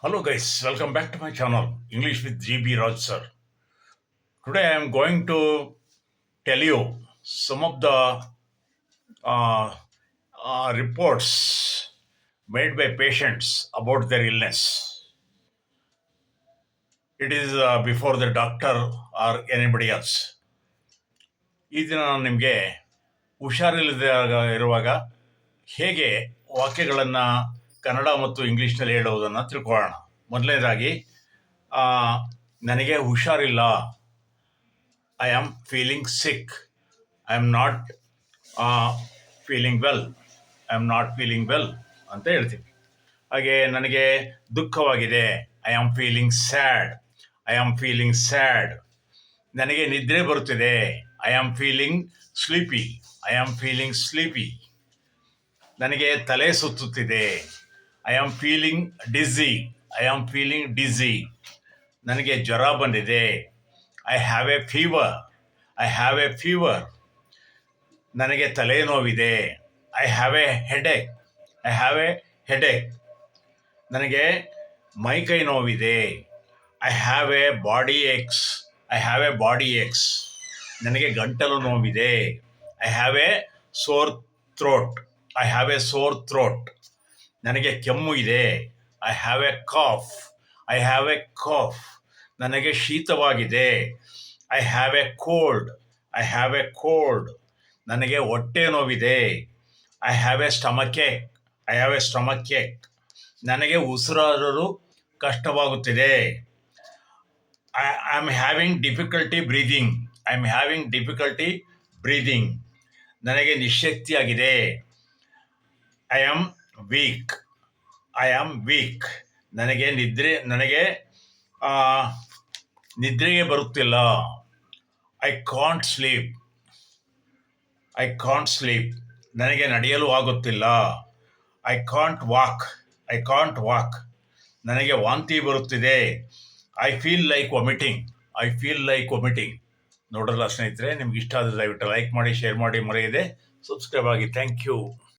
Hello guys, welcome back to my channel English with GB Raj sir. Today I am going to tell you some of the uh, reports made by patients about their illness. It is before the doctor or anybody else. ಈ ದಿನ ನಾನು ನಿಮಗೆ ಹುಷಾರಿಲ್ಲದೆ ಇರುವಾಗ ಹೇಗೆ ವಾಕ್ಯಗಳನ್ನು ಕನ್ನಡ ಮತ್ತು ಇಂಗ್ಲೀಷ್ನಲ್ಲಿ ಹೇಳುವುದನ್ನು ತಿಳ್ಕೊಳ್ಳೋಣ. ಮೊದಲನೇದಾಗಿ ನನಗೆ ಹುಷಾರಿಲ್ಲ. I am feeling sick. I am not feeling well. I am not feeling well ಅಂತ ಹೇಳ್ತೀವಿ. ಹಾಗೆ ನನಗೆ ದುಃಖವಾಗಿದೆ. I am feeling sad. I am feeling sad. ನನಗೆ ನಿದ್ರೆ ಬರುತ್ತಿದೆ. I am feeling sleepy. I am feeling sleepy. ನನಗೆ ತಲೆ ಸುತ್ತುತ್ತಿದೆ. I am feeling dizzy. I am feeling dizzy. ನನಗೆ ಜ್ವರ ಬಂದಿದೆ. I have a fever. I have a fever. ನನಗೆ ತಲೆನೋವಿದೆ. I have a headache. I have a headache. ನನಗೆ ಮೈಕೈ ನೋವಿದೆ. I have a body aches. I have a body aches. ನನಗೆ ಗಂಟಲು ನೋವಿದೆ. I have a sore throat. I have a sore throat. ನನಗೆ ಕೆಮ್ಮು ಇದೆ. I have a cough. I have a cough. ನನಗೆ ಶೀತವಾಗಿದೆ. I have a cold. I have a cold. ನನಗೆ ಹೊಟ್ಟೆ ನೋವಿದೆ. I have a stomach ache. I have a stomach ache. ನನಗೆ ಉಸಿರಾಡಲು ಕಷ್ಟವಾಗುತ್ತಿದೆ. I am having difficulty breathing. I am having difficulty breathing. ನನಗೆ ನಿಶ್ಶಕ್ತಿಯಾಗಿದೆ. I am weak. I am weak. ನನಗೆ ನಿದ್ರೆಗೆ ಬರುತ್ತಿಲ್ಲ. I can't sleep. I can't sleep. ನನಗೆ ನಡೆಯಲು ಆಗುತ್ತಿಲ್ಲ. I can't walk. I can't walk. ನನಗೆ ವಾಂತಿ ಬರುತ್ತಿದೆ. I feel like vomiting. I feel like vomiting. ನೋಡಲ್ಲ ಸ್ನೇಹಿತರೆ, ನಿಮ್ಗೆ ಇಷ್ಟ ಆದರೆ ದಯವಿಟ್ಟು ಲೈಕ್ ಮಾಡಿ, ಶೇರ್ ಮಾಡಿ, ಮರೆಯದೆ ಸಬ್ಸ್ಕ್ರೈಬ್ ಆಗಿ. Thank you.